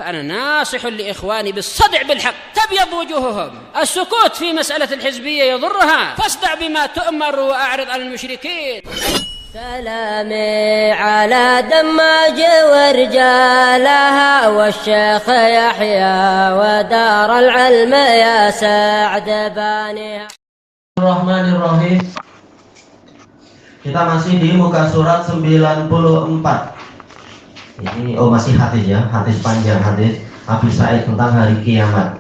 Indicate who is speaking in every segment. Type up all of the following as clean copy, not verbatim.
Speaker 1: فأنا ناصح لإخواني بالصدع بالحق تبيض وجوههم. السكوت في مسألة الحزبية يضرها، فاصدع بما تؤمر وأعرض عن المشركين.
Speaker 2: سلامي على دماج ورجالها والشيخ يحيى ودار العلم يا سعد بانيها.
Speaker 3: Bismillahirrahmanirrahim. Kita masih di muka surat 94. Ini masih hadis ya, hadis panjang, hadis Abi Sa'id tentang hari kiamat.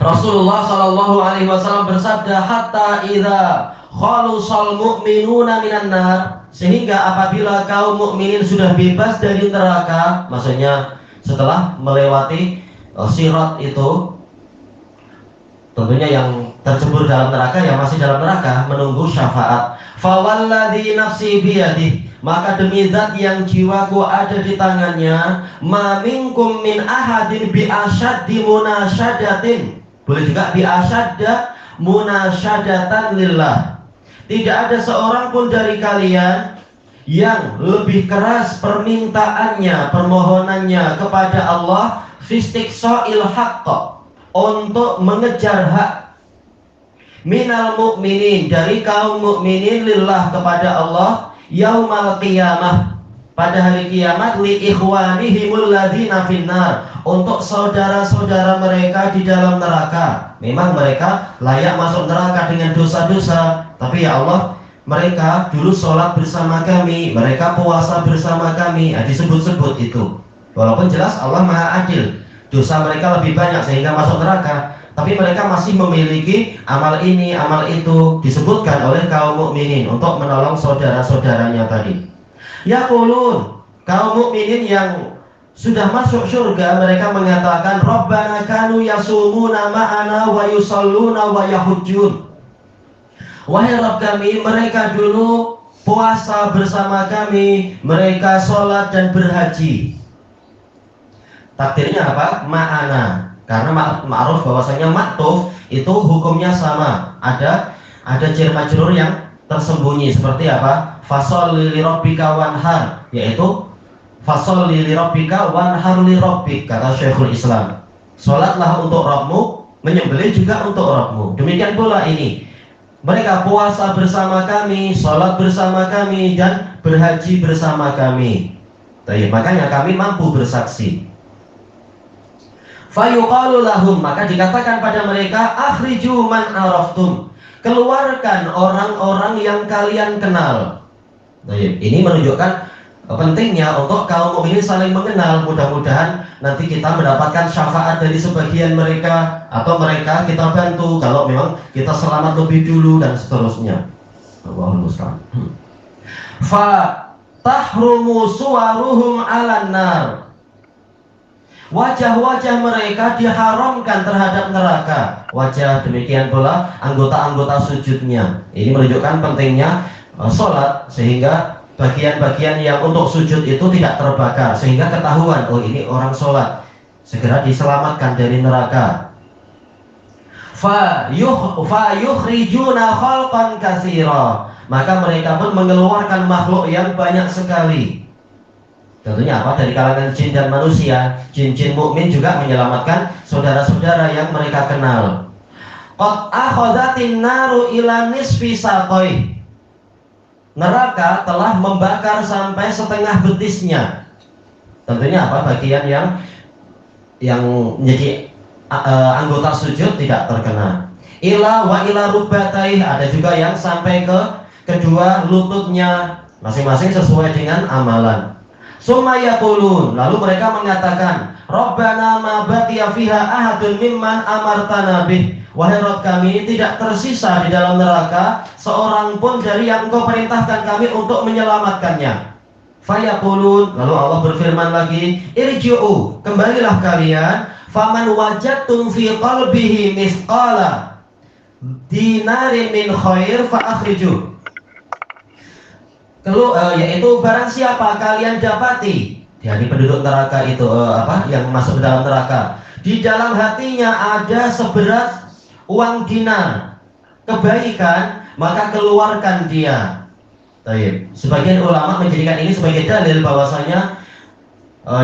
Speaker 3: Rasulullah Shallallahu Alaihi Wasallam bersabda, hatta idza khalusal mu'minuna minan nar, sehingga apabila kaum mukminin sudah bebas dari neraka, maksudnya setelah melewati sirat itu, tentunya yang tercebur dalam neraka, yang masih dalam neraka menunggu syafaat. Fawalladzi nafsi biyadih, maka demi zat yang jiwaku ada di tangannya, ma minkum min ahadin bi asyaddi munasyadatin, boleh juga bi asyadda munasyadatan lillah, tidak ada seorang pun dari kalian yang lebih keras permintaannya, permohonannya kepada Allah, fistiqsa'il haqq, untuk mengejar hak, minal mu'minin, dari kaum mukminin, lillah, kepada Allah, yaumal qiyamah, pada hari kiamat, li ikhwanihimul ladzina finnar, untuk saudara-saudara mereka di dalam neraka. Memang mereka layak masuk neraka dengan dosa-dosa, tapi ya Allah, mereka dulu sholat bersama kami, mereka puasa bersama kami, disebut-sebut itu. Walaupun jelas Allah Maha Adil, dosa mereka lebih banyak sehingga masuk neraka, tapi mereka masih memiliki amal ini, amal itu, disebutkan oleh kaum mukminin untuk menolong saudara-saudaranya tadi. Yaqulun, kaum mukminin yang sudah masuk surga, mereka mengatakan, Rabbana kanu yasumuna ma'ana wa yusalluna wa yahujjun. Wahai Rabb kami, mereka dulu puasa bersama kami, mereka sholat dan berhaji. Takdirnya apa? Ma'ana. Karena ma'ruf bahwasanya maktuf itu hukumnya sama. Ada jar majrur yang tersembunyi, seperti apa? Fasholli li rabbika wanhar, yaitu fasholli li rabbika wanhar li rabbik, kata Syekhul Islam. Salatlah untuk Rabbmu, menyembelih juga untuk Rabbmu. Demikian pula ini. Mereka puasa bersama kami, salat bersama kami, dan berhaji bersama kami. Makanya kami mampu bersaksi. Fayuqalu lahum, maka dikatakan pada mereka, akhriju man araftum, keluarkan orang-orang yang kalian kenal. Ini menunjukkan pentingnya untuk kaum mukminin saling mengenal. Mudah-mudahan nanti kita mendapatkan syafaat dari sebagian mereka, atau mereka kita bantu kalau memang kita selamat lebih dulu, dan seterusnya. Allahul musta'an. Fa tahrumu suwaruhum 'alan nar, wajah-wajah mereka diharamkan terhadap neraka. Wajah, demikian pula anggota-anggota sujudnya. Ini menunjukkan pentingnya sholat, sehingga bagian-bagian yang untuk sujud itu tidak terbakar, sehingga ketahuan, oh ini orang sholat, segera diselamatkan dari neraka. Fa yukhrijuna khalqan katsira, maka mereka pun mengeluarkan makhluk yang banyak sekali. Tentunya apa? Dari kalangan jin dan manusia. Jin-jin mukmin juga menyelamatkan saudara-saudara yang mereka kenal. Qad akhadhatin naru ila nisfi saqai, neraka telah membakar sampai setengah betisnya. Tentunya apa? Bagian yang menjadi anggota sujud tidak terkena. Ila wa ila rubbatai, ada juga yang sampai ke kedua lututnya, masing-masing sesuai dengan amalan. Summa yaqulun, lalu mereka mengatakan, Rabbana ma baqiya fiha ahadun mimman amartana bih, wahai Rabb kami, tidak tersisa di dalam neraka seorang pun dari yang Engkau perintahkan kami untuk menyelamatkannya. Fayaqulun, lalu Allah berfirman lagi, irji'u, kembalilah kalian, faman wajadtum fi qalbihi mithqala dinarin min khair fa akhriju. Yaitu barang siapa kalian dapati dari penduduk neraka itu yang masuk ke dalam neraka, di dalam hatinya ada seberat uang dinar kebaikan, maka keluarkan dia. Sebagian ulama menjadikan ini sebagai dalil bahwasanya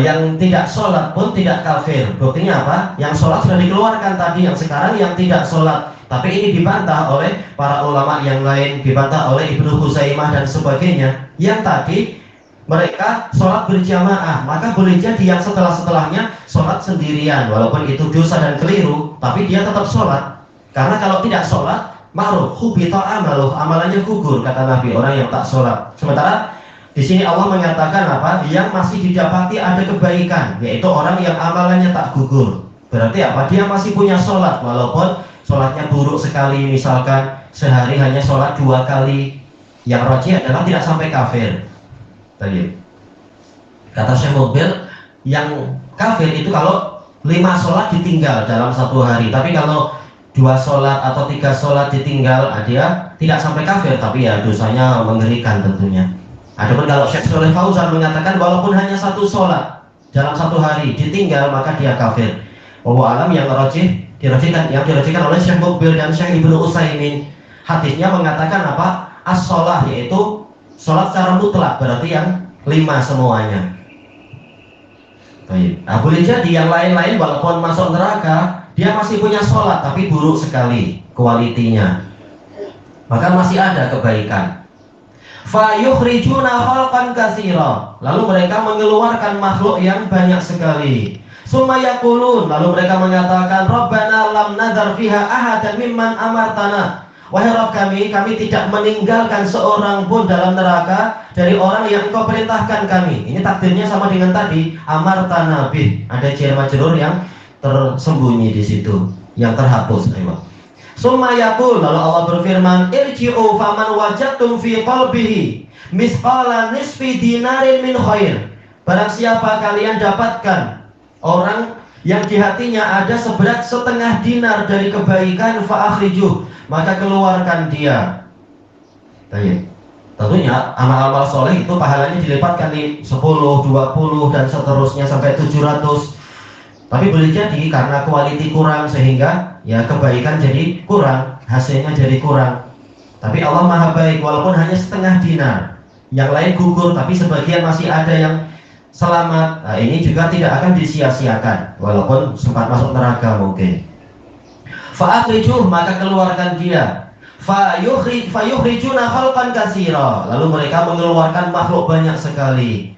Speaker 3: yang tidak sholat pun tidak kafir. Buktinya apa? Yang sholat sudah dikeluarkan tadi, yang sekarang yang tidak sholat. Tapi ini dibantah oleh para ulama yang lain, dibantah oleh Ibnu Huzaimah dan sebagainya. Yang tadi mereka sholat berjamaah, maka boleh jadi yang setelahnya sholat sendirian, walaupun itu dosa dan keliru, tapi dia tetap sholat. Karena kalau tidak sholat, ma'ruf hubita amaluh, amalannya gugur, kata Nabi, orang yang tak sholat. Sementara di sini Allah mengatakan apa? Yang masih didapati ada kebaikan, yaitu orang yang amalannya tak gugur. Berarti apa? Dia masih punya sholat, walaupun sholatnya buruk sekali, misalkan sehari hanya sholat 2 kali. Yang rajih adalah tidak sampai kafir. Tadi kata Syekh Mukbil, yang kafir itu kalau 5 sholat ditinggal dalam 1 hari. Tapi kalau 2 sholat atau 3 sholat ditinggal, dia tidak sampai kafir, tapi ya dosanya mengerikan tentunya. Adapun kalau Syekh Shalih Fauzan mengatakan walaupun hanya 1 sholat dalam 1 hari ditinggal, maka dia kafir. Wallahu alam, yang dirajihkan oleh Syekh Mukbil dan Syekh Ibnu Utsaimin. Hadisnya mengatakan apa? As-sholah, yaitu sholat secara mutlak, berarti yang 5 semuanya. Baik. Nah, boleh jadi yang lain-lain walaupun masuk neraka, dia masih punya sholat tapi buruk sekali kualitinya, maka masih ada kebaikan. Fayukhrijuna khalqan katsira, lalu mereka mengeluarkan makhluk yang banyak sekali. Summa yaqulun, lalu mereka mengatakan, Rabbana lam nadzar fiha ahadan mimman amartana. Wahai Rabb kami tidak meninggalkan seorang pun dalam neraka dari orang yang Engkau perintahkan kami. Ini takdirnya sama dengan tadi, amartana bih. Ada jar majrur yang tersembunyi di situ, yang terhapus. Ayo. Summa yaqul, lalu Allah berfirman, irji'u faman wajadtum fi qalbihi misqala nisfi dinarin min khair. Barang siapa kalian dapatkan orang yang di hatinya ada seberat 1/2 dinar dari kebaikan, fa akhrijuh, maka keluarkan dia. Tentunya amal-amal soleh itu pahalanya dilipatkan di 10, 20 dan seterusnya sampai 700. Tapi boleh jadi karena kualiti kurang sehingga ya kebaikan jadi kurang, hasilnya jadi kurang. Tapi Allah Maha baik, walaupun hanya 1/2 dinar, yang lain gugur tapi sebagian masih ada yang selamat. Nah, ini juga tidak akan disia-siakan walaupun sempat masuk neraka mungkin. Fa'akhrijuh, maka keluarkan dia. Fayukhrijuna khalqan katsira, lalu mereka mengeluarkan makhluk banyak sekali.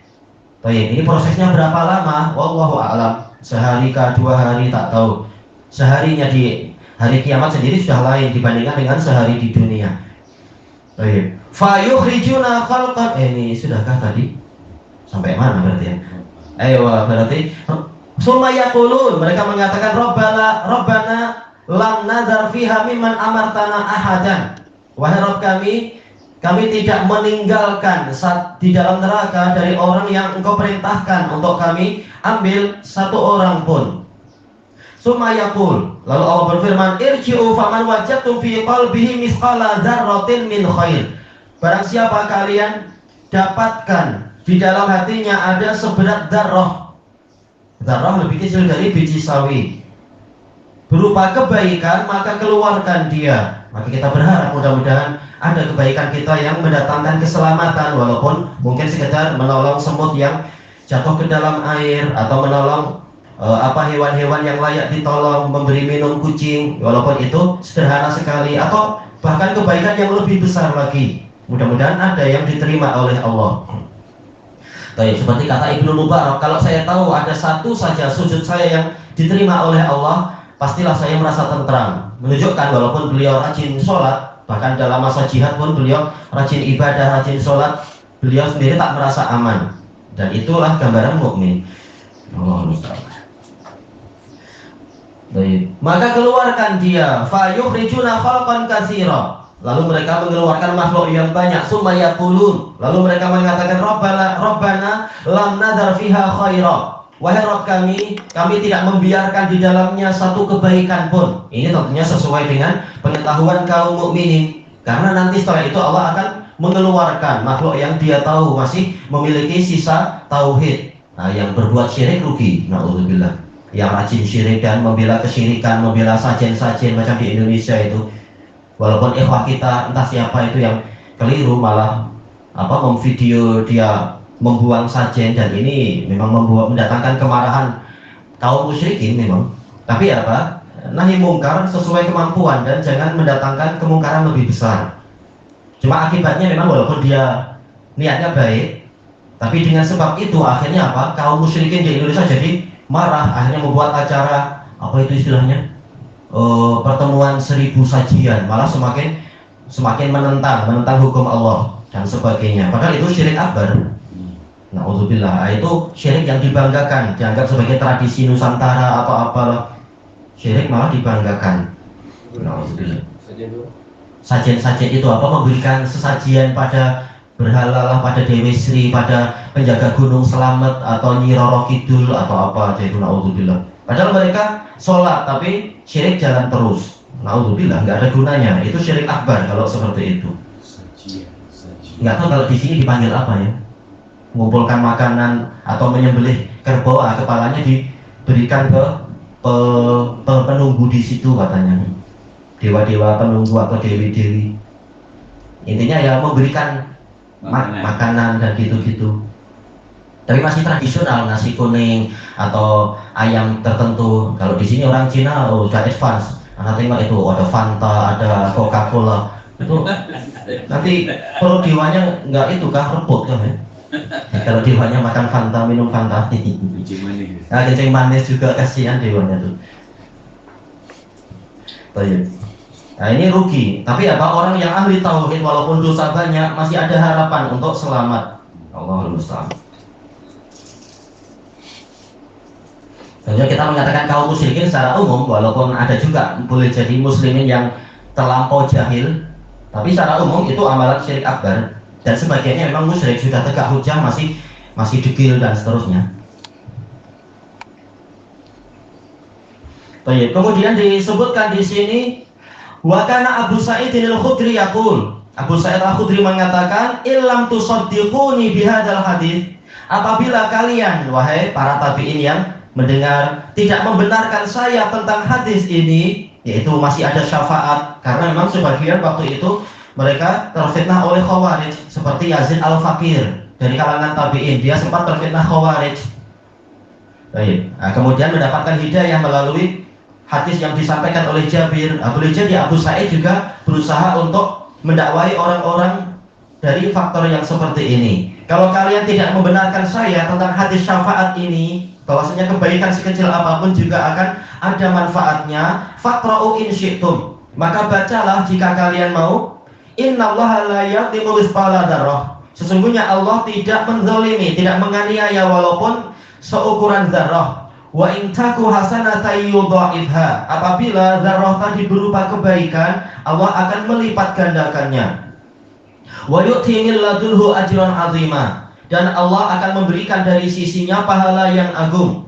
Speaker 3: Baik, ini prosesnya berapa lama? Wallahu a'lam. Sehari kah, 2 hari, tak tahu. Seharinya di hari kiamat sendiri sudah lain dibandingkan dengan sehari di dunia. Baik. Fayukhrijuna khalqan, ini sudahkah tadi? Sampai mana berarti ya? Ayo, berarti summa yaqulun, mereka mengatakan Rabbana lam nadzar fiha mimman amartana ahadan. Wahai Rabb kami tidak meninggalkan di dalam neraka dari orang yang Engkau perintahkan untuk kami ambil 1 orang pun. Summa yaqul, lalu Allah berfirman, irji'u faman wajadtum fi qalbihi misqala dzarratin min khair. Barang siapa kalian dapatkan di dalam hatinya ada seberat dzarrah. Dzarrah lebih kecil dari biji sawi, berupa kebaikan, maka keluarkan dia. Maka kita berharap mudah-mudahan ada kebaikan kita yang mendatangkan keselamatan, walaupun mungkin sekedar menolong semut yang jatuh ke dalam air, atau menolong hewan-hewan yang layak ditolong, memberi minum kucing, walaupun itu sederhana sekali, atau bahkan kebaikan yang lebih besar lagi. Mudah-mudahan ada yang diterima oleh Allah. Baik, seperti kata Ibnu Mubarak, kalau saya tahu ada 1 saja sujud saya yang diterima oleh Allah, pastilah saya merasa tentram. Menunjukkan walaupun beliau rajin sholat, bahkan dalam masa jihad pun beliau rajin ibadah, rajin sholat, beliau sendiri tak merasa aman. Dan itulah gambaran mukmin. Maka keluarkan dia, fayukhrijuna khalqan katsira, lalu mereka mengeluarkan makhluk yang banyak. Summa yaqulun, lalu mereka mengatakan Rabbana lam nadzar fiha khaira. Wahai Rabb kami tidak membiarkan di dalamnya 1 kebaikan pun. Ini tentunya sesuai dengan pengetahuan kaum mukminin, karena nanti setelah itu Allah akan mengeluarkan makhluk yang dia tahu masih memiliki sisa tauhid. Nah, yang berbuat syirik rugi, na'udzubillah. Yang rajin syirik dan membela kesyirikan, membela sajen-sajen macam di Indonesia itu, walaupun ikhwah kita entah siapa itu yang keliru malah memvideo dia membuang sajen, dan ini memang mendatangkan kemarahan kaum musyrikin memang. Tapi apa? Nahi mungkar sesuai kemampuan dan jangan mendatangkan kemungkaran lebih besar. Cuma akibatnya memang walaupun dia niatnya baik, tapi dengan sebab itu akhirnya apa? Kaum musyrikin di Indonesia jadi marah, akhirnya membuat acara apa itu istilahnya? Pertemuan 1000 sajian, malah semakin menentang hukum Allah dan sebagainya. Padahal itu syirik akbar. Na'udzubillah, itu syirik yang dibanggakan, dianggap sebagai tradisi Nusantara atau apalah. Syirik malah dibanggakan. Na'udzubillah. Sajian-sajian itu apa? Memberikan sesajian pada berhala lah, pada Dewi Sri, pada penjaga gunung selamat atau Nyi Roro Kidul atau apa aja itu. Na'udzubillah. Padahal mereka sholat tapi syirik jalan terus. Na'udzubillah, nggak ada gunanya. Itu syirik akbar kalau seperti itu. Nggak tahu kalau di sini dipanggil apa ya? Mengumpulkan makanan atau menyembelih kerbau, kepalanya diberikan ke penunggu di situ katanya. Dewa-dewa penunggu atau dewi-dewi. Intinya ya memberikan makanan dan gitu-gitu. Tapi masih tradisional, nasi kuning atau ayam tertentu. Kalau di sini orang Cina udah advance. Anda tengok itu ada Fanta, ada Coca-Cola. Itu nanti perut dewanya nggak itu kah, rebut kan ya? Kalau dewanya makan Fanta, minum Fanta. Nah, kencing manis juga kasihan dewanya tuh. Nah ini rugi. Tapi apa, orang yang ahli tauhid walaupun dosa banyak masih ada harapan untuk selamat. Allahul musta'an. Tentunya kita mengatakan kaum musyrikin secara umum, walaupun ada juga boleh jadi muslimin yang terlampau jahil, tapi secara umum itu amalan syirik akbar dan sebagainya memang musyrik, sudah tegak hujah masih degil dan seterusnya. Baik, kemudian disebutkan di sini wa kana Abu Sa'id al-Khudri yaqul, Abu Sa'id al-Khudri mengatakan illam tusaddiquni bihadzal hadits, apabila kalian wahai para tabi'in yang mendengar tidak membenarkan saya tentang hadis ini, yaitu masih ada syafaat, karena memang sebagian waktu itu mereka terfitnah oleh Khawarij seperti Yazid al-Faqir dari kalangan tabi'in, dia sempat terfitnah Khawarij. Baik. Nah, kemudian mendapatkan hidayah melalui hadis yang disampaikan oleh Jabir. Boleh jadi Abu Sa'id juga berusaha untuk mendakwai orang-orang dari faktor yang seperti ini. Kalau kalian tidak membenarkan saya tentang hadis syafaat ini, bahwasanya kebaikan sekecil apapun juga akan ada manfaatnya, faqra'u in syi'tum, maka bacalah jika kalian mau. Innallaha la yadhlimu mithqala dzarrah, sesungguhnya Allah tidak menzalimi, tidak menganiaya walaupun seukuran zarrah. Wa in taku hasanatan yudha'ifha, apabila zarrah tadi berupa kebaikan, Allah akan melipat gandakannya. Wa yu'ti min ladunhu ajran 'azima, dan Allah akan memberikan dari sisinya pahala yang agung.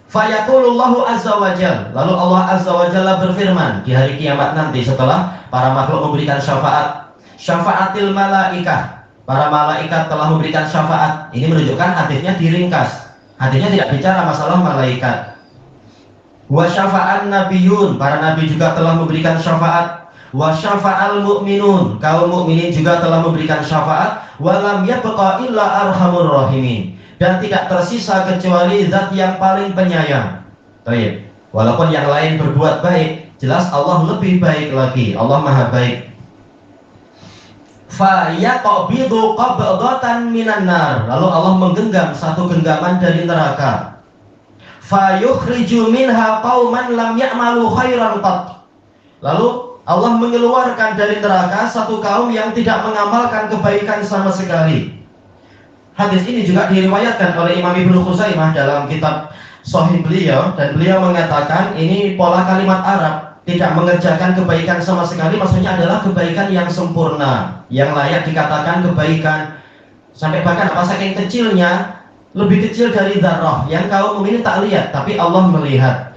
Speaker 3: Fayaqulullahu azza wa jalla, lalu Allah azza wa jalla berfirman di hari kiamat nanti setelah para makhluk memberikan syafaat, syafaatil malaikah, para malaikat telah memberikan syafaat. Ini menunjukkan hadisnya diringkas, hadisnya tidak bicara masalah malaikat. Wa syafa'an nabiyun, para nabi juga telah memberikan syafaat. Wa syafa'al mu'minun, kaum mukminin juga telah memberikan syafaat. Wa lam yabqa illa arhamur rahimin, dan tidak tersisa kecuali zat yang paling penyayang. Baik. Walaupun yang lain berbuat baik, jelas Allah lebih baik lagi. Allah maha baik. Fa yaqbidu qabdatan minan nar, lalu Allah menggenggam satu genggaman dari neraka. Fa yukhriju minha qauman lam ya'malu khairan qat, lalu Allah mengeluarkan dari neraka satu kaum yang tidak mengamalkan kebaikan sama sekali. Hadis ini juga diriwayatkan oleh Imam Ibnu Khuzaimah dalam kitab Sahih beliau, dan beliau mengatakan ini pola kalimat Arab, tidak mengerjakan kebaikan sama sekali, maksudnya adalah kebaikan yang sempurna, yang layak dikatakan kebaikan. Sampai bahkan apa, saking kecilnya, lebih kecil dari dzarrah yang kaum mukminin tak lihat, tapi Allah melihat.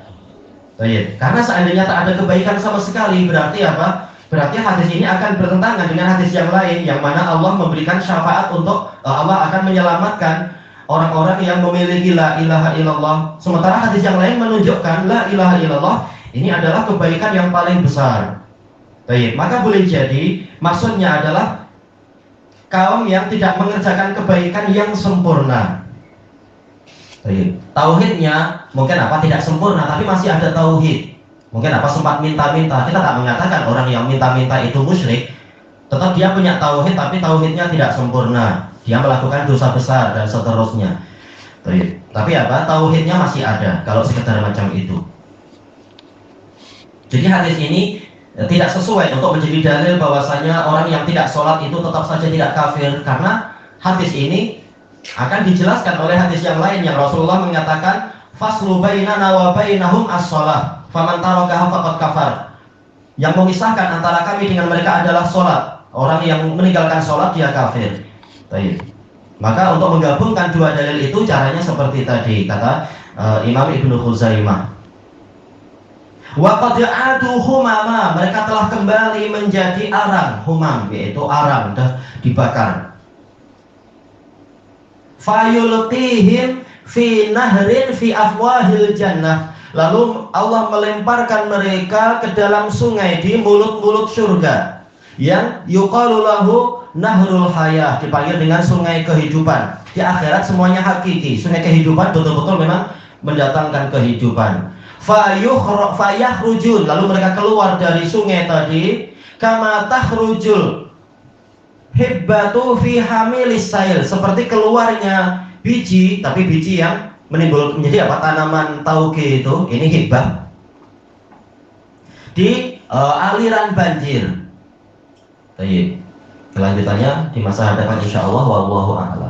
Speaker 3: Baik. Karena seandainya tak ada kebaikan sama sekali, berarti apa? Berarti hadis ini akan bertentangan dengan hadis yang lain, yang mana Allah memberikan syafaat untuk Allah akan menyelamatkan orang-orang yang memiliki la ilaha illallah. Sementara hadis yang lain menunjukkan la ilaha illallah ini adalah kebaikan yang paling besar. Baik, maka boleh jadi maksudnya adalah kaum yang tidak mengerjakan kebaikan yang sempurna. Tauhidnya mungkin tidak sempurna, tapi masih ada tauhid. Mungkin sempat minta-minta. Kita tak mengatakan orang yang minta-minta itu musyrik. Tetap dia punya tauhid, tapi tauhidnya tidak sempurna. Dia melakukan dosa besar dan seterusnya. Tapi tauhidnya masih ada kalau sekedar macam itu. Jadi hadis ini tidak sesuai untuk menjadi dalil bahwasanya orang yang tidak sholat itu tetap saja tidak kafir, karena hadis ini akan dijelaskan oleh hadis yang lain yang Rasulullah mengatakan faslu bainana wa bainahum as-shalah faman tarakaha faqad kafar. Yang memisahkan antara kami dengan mereka adalah sholat. Orang yang meninggalkan sholat dia kafir. Maka untuk menggabungkan dua dalil itu caranya seperti tadi kata Imam Ibnu Khuzaimah. Wa qad adu humama, mereka telah kembali menjadi arang. Humam yaitu arang, sudah dibakar. Fayulqihim fi nahrin fi afwahil jannah, lalu Allah melemparkan mereka ke dalam sungai di mulut-mulut surga yang yuqalu lahu nahrul hayah, dipanggil dengan sungai kehidupan. Di akhirat semuanya hakiki, sungai kehidupan betul-betul memang mendatangkan kehidupan. Fayakhrujun, lalu mereka keluar dari sungai tadi kama takhrujul hibbatu fi hamilis sail, seperti keluarnya biji, tapi biji yang menimbulkan menjadi tanaman tauge itu, ini hibbah di aliran banjir. Kelanjutannya di masa hadapan insyaallah, wallahu a'lam.